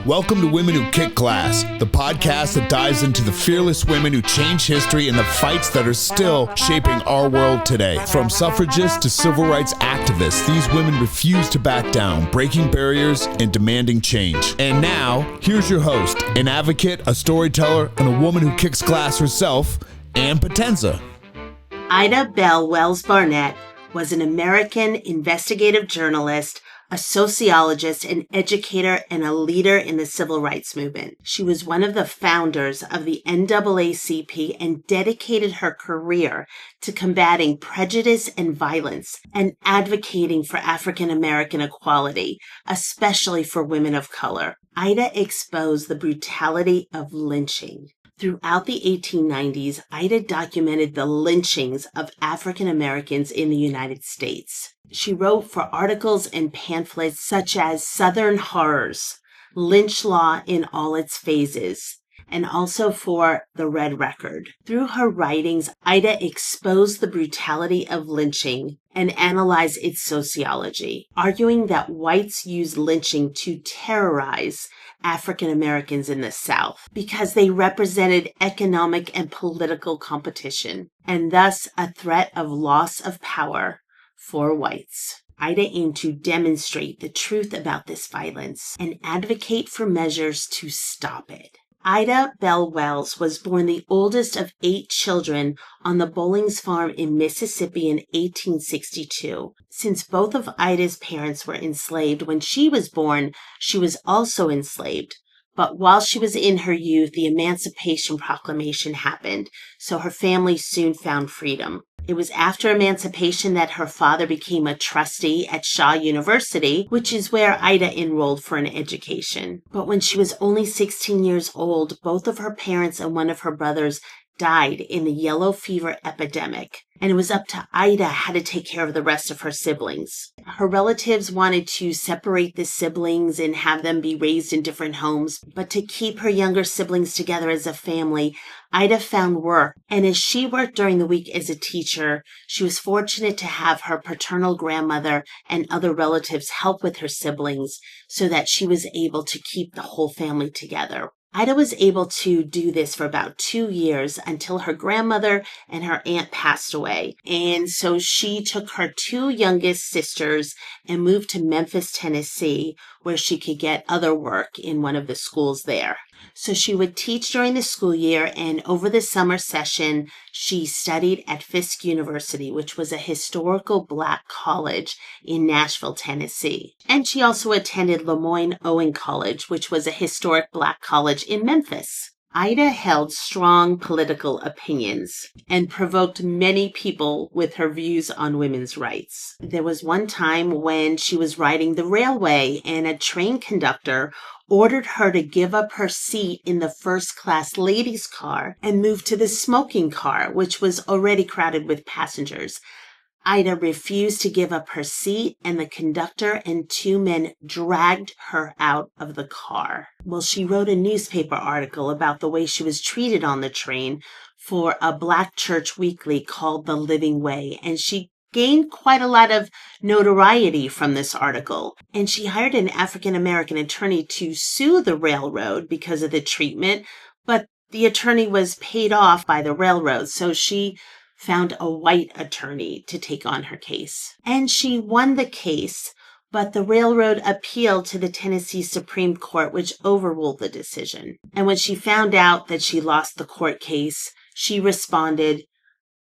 Welcome to Women Who Kick Class, the podcast that dives into the fearless women who changed history and the fights that are still shaping our world today. From suffragists to civil rights activists, these women refuse to back down, breaking barriers and demanding change. And now, here's your host, an advocate, a storyteller, and a woman who kicks class herself, Ann Potenza. Ida Bell Wells Barnett was an American investigative journalist, a sociologist, an educator, and a leader in the civil rights movement. She was one of the founders of the NAACP and dedicated her career to combating prejudice and violence and advocating for African American equality, especially for women of color. Ida exposed the brutality of lynching. Throughout the 1890s, Ida documented the lynchings of African Americans in the United States. She wrote for articles and pamphlets such as Southern Horrors, Lynch Law in All Its Phases, and also for The Red Record. Through her writings, Ida exposed the brutality of lynching and analyzed its sociology, arguing that whites used lynching to terrorize African Americans in the South because they represented economic and political competition, and thus a threat of loss of power for whites. Ida aimed to demonstrate the truth about this violence and advocate for measures to stop it. Ida Bell Wells was born the oldest of 8 children on the Bowlings farm in Mississippi in 1862. Since both of Ida's parents were enslaved when she was born, she was also enslaved. But while she was in her youth, the Emancipation Proclamation happened, so her family soon found freedom. It was after emancipation that her father became a trustee at Shaw University, which is where Ida enrolled for an education. But when she was only 16 years old, both of her parents and one of her brothers died in the yellow fever epidemic, and it was up to Ida how to take care of the rest of her siblings. Her relatives wanted to separate the siblings and have them be raised in different homes, but to keep her younger siblings together as a family, Ida found work, and as she worked during the week as a teacher, she was fortunate to have her paternal grandmother and other relatives help with her siblings so that she was able to keep the whole family together. Ida was able to do this for about 2 years until her grandmother and her aunt passed away. And so she took her 2 youngest sisters and moved to Memphis, Tennessee, where she could get other work in one of the schools there. So she would teach during the school year, and over the summer session, she studied at Fisk University, which was a historical Black college in Nashville, Tennessee. And she also attended Lemoyne Owen College, which was a historic Black college in Memphis. Ida held strong political opinions and provoked many people with her views on women's rights. There was one time when she was riding the railway and a train conductor ordered her to give up her seat in the first-class ladies' car and move to the smoking car, which was already crowded with passengers. Ida refused to give up her seat, and the conductor and 2 men dragged her out of the car. Well, she wrote a newspaper article about the way she was treated on the train for a Black church weekly called The Living Way, and she gained quite a lot of notoriety from this article. And she hired an African-American attorney to sue the railroad because of the treatment, but the attorney was paid off by the railroad, so she found a white attorney to take on her case. And she won the case, but the railroad appealed to the Tennessee Supreme Court, which overruled the decision. And when she found out that she lost the court case, she responded,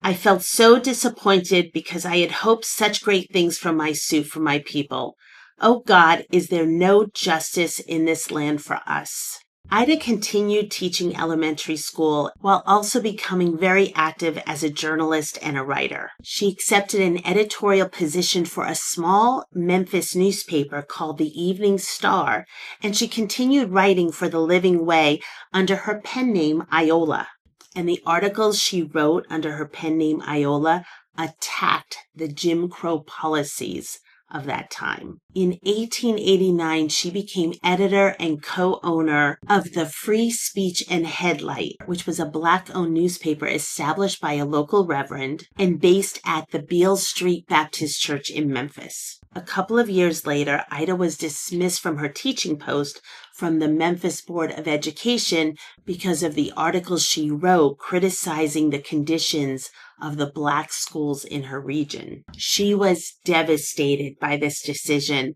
"I felt so disappointed because I had hoped such great things from my suit for my people. Oh God, is there no justice in this land for us?" Ida continued teaching elementary school while also becoming very active as a journalist and a writer. She accepted an editorial position for a small Memphis newspaper called the Evening Star, and she continued writing for The Living Way under her pen name Iola. And the articles she wrote under her pen name Iola attacked the Jim Crow policies of that time. In 1889, she became editor and co-owner of the Free Speech and Headlight, which was a Black-owned newspaper established by a local reverend and based at the Beale Street Baptist Church in Memphis. A couple of years later, Ida was dismissed from her teaching post from the Memphis Board of Education because of the articles she wrote criticizing the conditions of the Black schools in her region. She was devastated by this decision,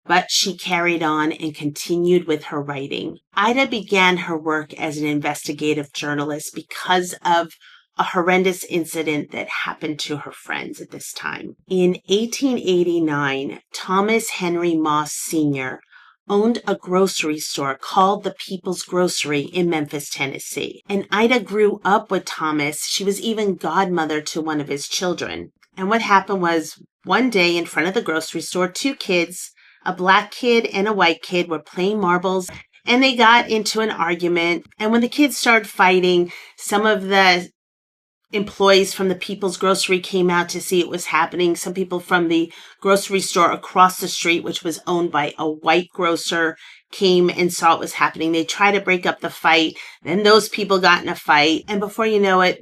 but she carried on and continued with her writing. Ida began her work as an investigative journalist because of a horrendous incident that happened to her friends at this time. In 1889, Thomas Henry Moss Sr. owned a grocery store called the People's Grocery in Memphis, Tennessee. And Ida grew up with Thomas. She was even godmother to one of his children. And what happened was, one day in front of the grocery store, two kids, a black kid and a white kid, were playing marbles, and they got into an argument. And when the kids started fighting, some of the employees from the People's Grocery came out to see it was happening. Some people from the grocery store across the street, which was owned by a white grocer, came and saw it was happening. They tried to break up the fight. Then those people got in a fight. And before you know it,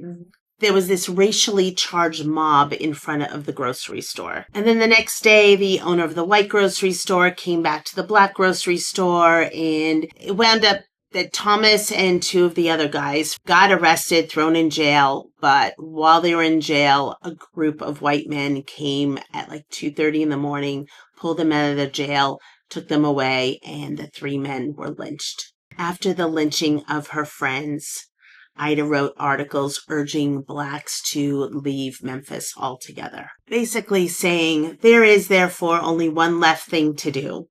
there was this racially charged mob in front of the grocery store. And then the next day, the owner of the white grocery store came back to the black grocery store, and it wound up that Thomas and two of the other guys got arrested, thrown in jail. But while they were in jail, a group of white men came at like 2:30 in the morning, pulled them out of the jail, took them away, and the three men were lynched. After the lynching of her friends, Ida wrote articles urging Blacks to leave Memphis altogether, basically saying there is therefore only one left thing to do.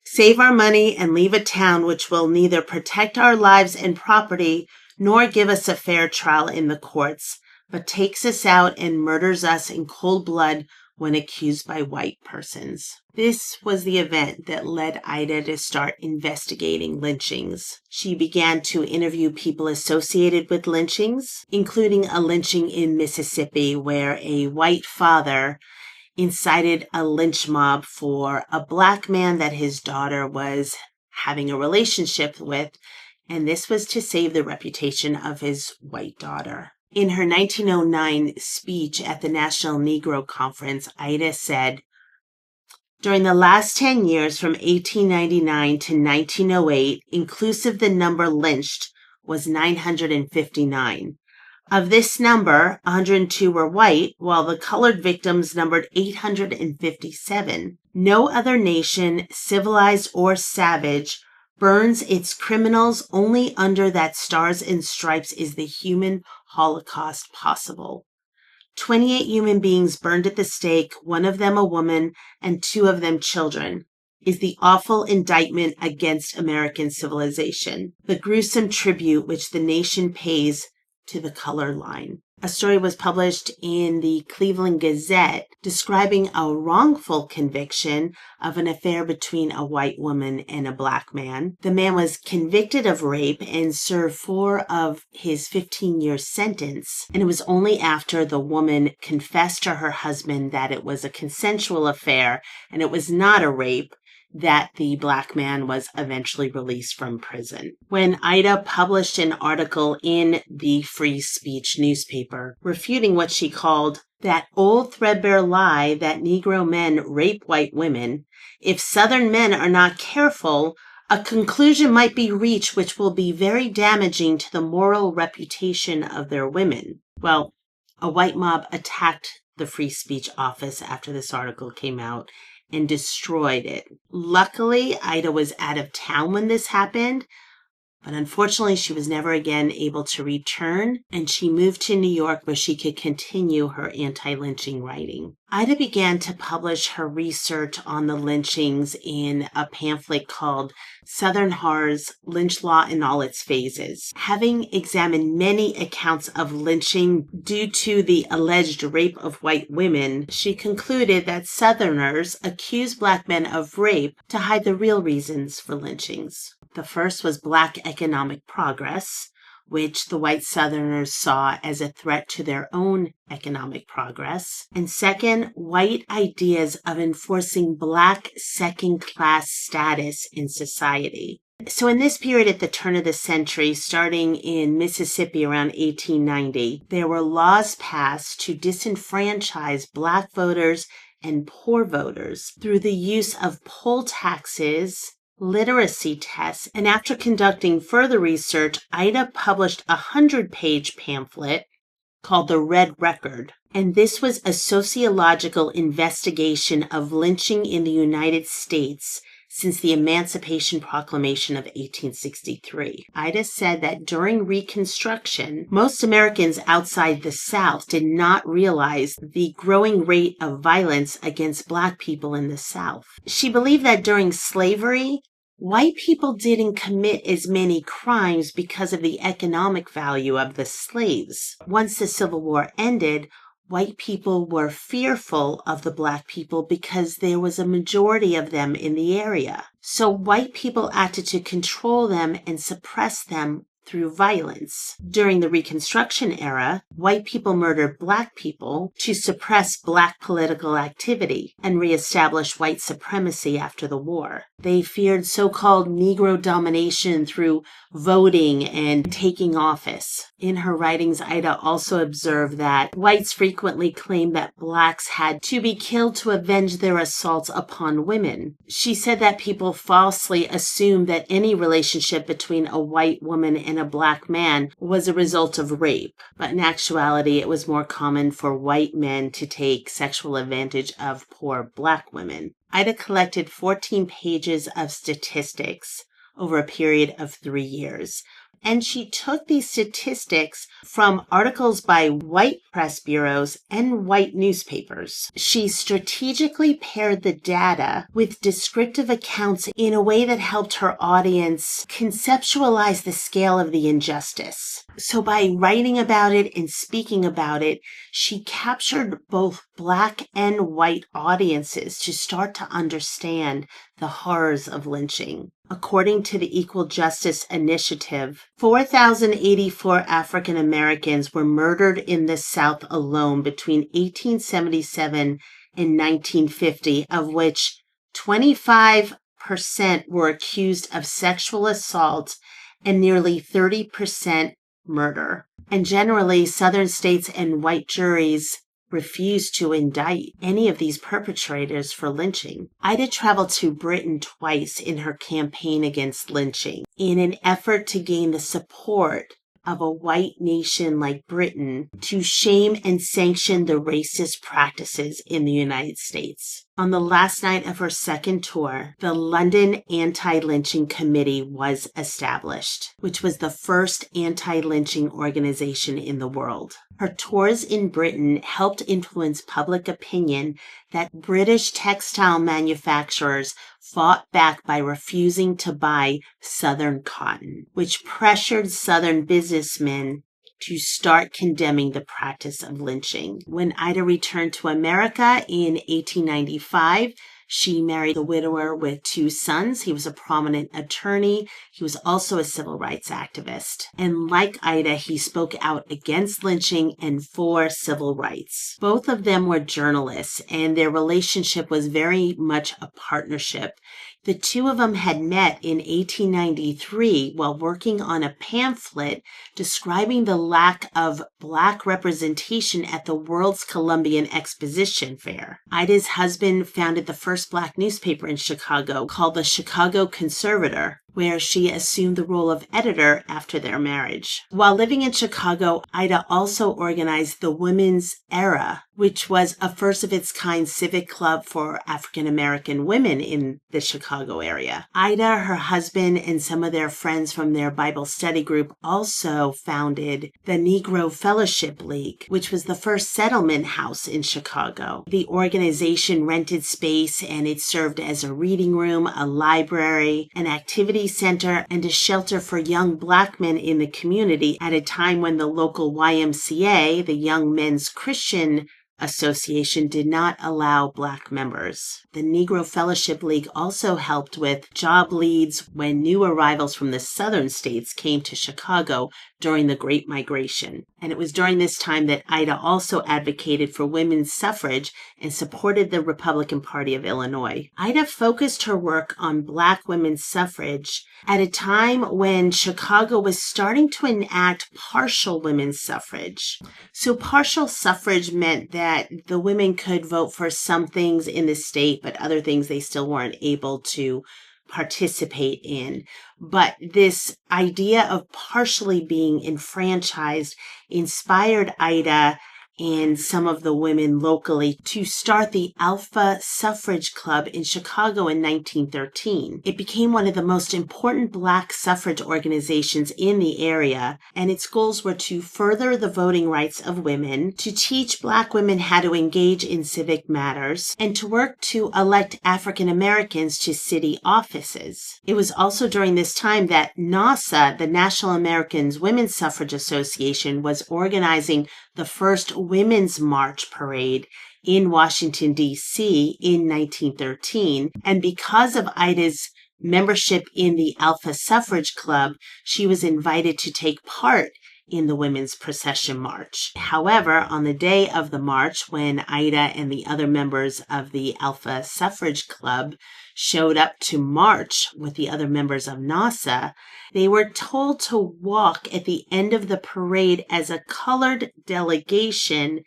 Save our money and leave a town which will neither protect our lives and property nor give us a fair trial in the courts, but takes us out and murders us in cold blood when accused by white persons. This was the event that led Ida to start investigating lynchings. She began to interview people associated with lynchings, including a lynching in Mississippi where a white father incited a lynch mob for a black man that his daughter was having a relationship with, and this was to save the reputation of his white daughter. In her 1909 speech at the National Negro Conference, Ida said, "During the last 10 years, from 1899 to 1908, inclusive the number lynched was 959. Of this number, 102 were white, while the colored victims numbered 857. No other nation, civilized or savage, burns its criminals only under that stars and stripes is the human holocaust possible. 28 human beings burned at the stake, one of them a woman, and two of them children, is the awful indictment against American civilization, the gruesome tribute which the nation pays to the color line." A story was published in the Cleveland Gazette describing a wrongful conviction of an affair between a white woman and a black man. The man was convicted of rape and served 4 of his 15-year sentence. And it was only after the woman confessed to her husband that it was a consensual affair and it was not a rape that the black man was eventually released from prison. When Ida published an article in the Free Speech newspaper refuting what she called that old threadbare lie that Negro men rape white women, if Southern men are not careful, a conclusion might be reached which will be very damaging to the moral reputation of their women. Well, a white mob attacked the Free Speech office after this article came out and destroyed it. Luckily, Ida was out of town when this happened, but unfortunately, she was never again able to return, and she moved to New York where she could continue her anti-lynching writing. Ida began to publish her research on the lynchings in a pamphlet called Southern Horrors, Lynch Law in All Its Phases. Having examined many accounts of lynching due to the alleged rape of white women, she concluded that Southerners accused black men of rape to hide the real reasons for lynchings. The first was black economic progress, which the white Southerners saw as a threat to their own economic progress. And second, white ideas of enforcing black second-class status in society. So in this period at the turn of the century, starting in Mississippi around 1890, there were laws passed to disenfranchise black voters and poor voters through the use of poll taxes literacy tests, and after conducting further research, Ida published a 100-page pamphlet called The Red Record. And this was a sociological investigation of lynching in the United States since the Emancipation Proclamation of 1863. Ida said that during Reconstruction, most Americans outside the South did not realize the growing rate of violence against Black people in the South. She believed that during slavery, white people didn't commit as many crimes because of the economic value of the slaves. Once the Civil War ended, white people were fearful of the Black people because there was a majority of them in the area. So white people acted to control them and suppress them through violence. During the Reconstruction era, white people murdered Black people to suppress Black political activity and reestablish white supremacy after the war. They feared so-called Negro domination through voting and taking office. In her writings, Ida also observed that whites frequently claimed that Blacks had to be killed to avenge their assaults upon women. She said that people falsely assumed that any relationship between a white woman and a Black man was a result of rape, but in actuality, it was more common for white men to take sexual advantage of poor Black women. Ida collected 14 pages of statistics over a period of 3 years. And she took these statistics from articles by white press bureaus and white newspapers. She strategically paired the data with descriptive accounts in a way that helped her audience conceptualize the scale of the injustice. So by writing about it and speaking about it, she captured both Black and white audiences to start to understand the horrors of lynching. According to the Equal Justice Initiative, 4,084 African Americans were murdered in the South alone between 1877 and 1950, of which 25% were accused of sexual assault and nearly 30% murder. And generally, Southern states and white juries refused to indict any of these perpetrators for lynching. Ida traveled to Britain twice in her campaign against lynching in an effort to gain the support of a white nation like Britain to shame and sanction the racist practices in the United States. On the last night of her second tour, the London Anti-Lynching Committee was established, which was the first anti-lynching organization in the world. Her tours in Britain helped influence public opinion that British textile manufacturers fought back by refusing to buy Southern cotton, which pressured Southern businessmen to start condemning the practice of lynching. When Ida returned to America in 1895, she married a widower with 2 sons. He was a prominent attorney. He was also a civil rights activist. And like Ida, he spoke out against lynching and for civil rights. Both of them were journalists, and their relationship was very much a partnership. The two of them had met in 1893 while working on a pamphlet describing the lack of Black representation at the World's Columbian Exposition Fair. Ida's husband founded the first Black newspaper in Chicago called the Chicago Conservator, where she assumed the role of editor after their marriage. While living in Chicago, Ida also organized the Women's Era, which was a first-of-its-kind civic club for African American women in the Chicago area. Ida, her husband, and some of their friends from their Bible study group also founded the Negro Fellowship League, which was the first settlement house in Chicago. The organization rented space, and it served as a reading room, a library, an activity center, and a shelter for young Black men in the community at a time when the local YMCA, the Young Men's Christian Association, did not allow Black members. The Negro Fellowship League also helped with job leads when new arrivals from the southern states came to Chicago during the Great Migration. And it was during this time that Ida also advocated for women's suffrage and supported the Republican Party of Illinois. Ida focused her work on Black women's suffrage at a time when Chicago was starting to enact partial women's suffrage. So partial suffrage meant that the women could vote for some things in the state, but other things they still weren't able to participate in. But this idea of partially being enfranchised inspired Ida and some of the women locally to start the Alpha Suffrage Club in Chicago in 1913. It became one of the most important Black suffrage organizations in the area, and its goals were to further the voting rights of women, to teach Black women how to engage in civic matters, and to work to elect African Americans to city offices. It was also during this time that NASA, the National American Women's Suffrage Association, was organizing the first Women's March Parade in Washington, D.C. in 1913. And because of Ida's membership in the Alpha Suffrage Club, she was invited to take part in the Women's Procession March. However, on the day of the march, when Ida and the other members of the Alpha Suffrage Club showed up to march with the other members of NASA, they were told to walk at the end of the parade as a colored delegation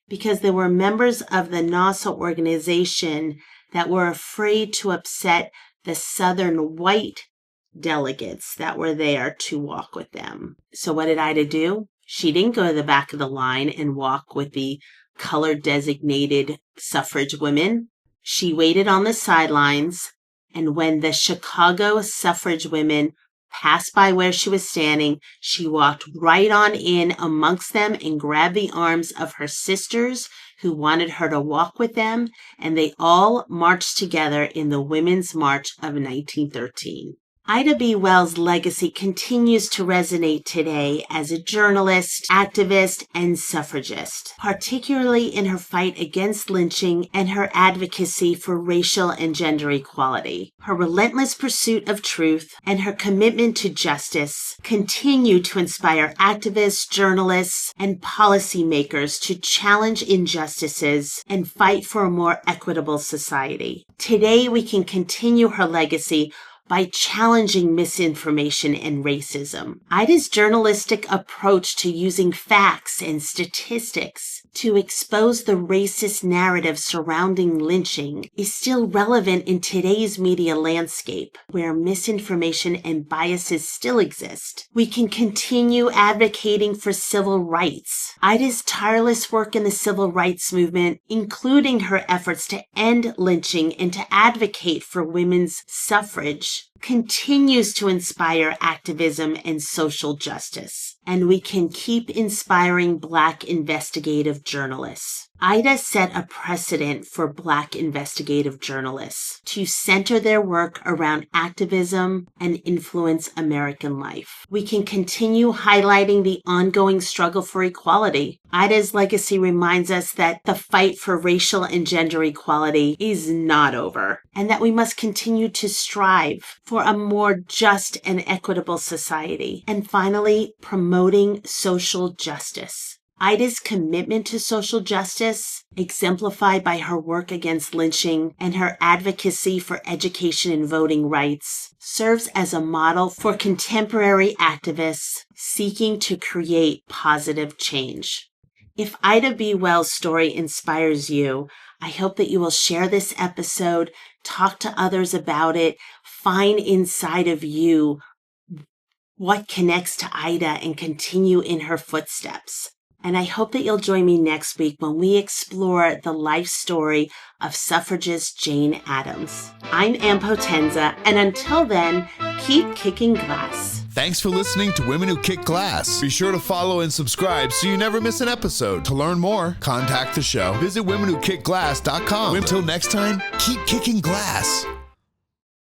because there were members of the NASA organization that were afraid to upset the Southern white delegates that were there to walk with them. So what did Ida do? She didn't go to the back of the line and walk with the color designated suffrage women. She waited on the sidelines, and when the Chicago suffrage women passed by where she was standing, she walked right on in amongst them and grabbed the arms of her sisters who wanted her to walk with them, and they all marched together in the Women's March of 1913. Ida B. Wells' legacy continues to resonate today as a journalist, activist, and suffragist, particularly in her fight against lynching and her advocacy for racial and gender equality. Her relentless pursuit of truth and her commitment to justice continue to inspire activists, journalists, and policymakers to challenge injustices and fight for a more equitable society. Today, we can continue her legacy by challenging misinformation and racism. Ida's journalistic approach to using facts and statistics to expose the racist narrative surrounding lynching is still relevant in today's media landscape, where misinformation and biases still exist. We can continue advocating for civil rights. Ida's tireless work in the civil rights movement, including her efforts to end lynching and to advocate for women's suffrage, continues to inspire activism and social justice, and we can keep inspiring Black investigative journalists. Ida set a precedent for Black investigative journalists to center their work around activism and influence American life. We can continue highlighting the ongoing struggle for equality. Ida's legacy reminds us that the fight for racial and gender equality is not over, and that we must continue to strive for a more just and equitable society. And finally, promoting social justice. Ida's commitment to social justice, exemplified by her work against lynching and her advocacy for education and voting rights, serves as a model for contemporary activists seeking to create positive change. If Ida B. Wells' story inspires you, I hope that you will share this episode, talk to others about it, find inside of you what connects to Ida and continue in her footsteps. And I hope that you'll join me next week when we explore the life story of suffragist Jane Addams. I'm Ann Potenza, and until then, keep kicking glass. Thanks for listening to Women Who Kick Glass. Be sure to follow and subscribe so you never miss an episode. To learn more, contact the show. Visit womenwhokickglass.com. Until next time, keep kicking glass.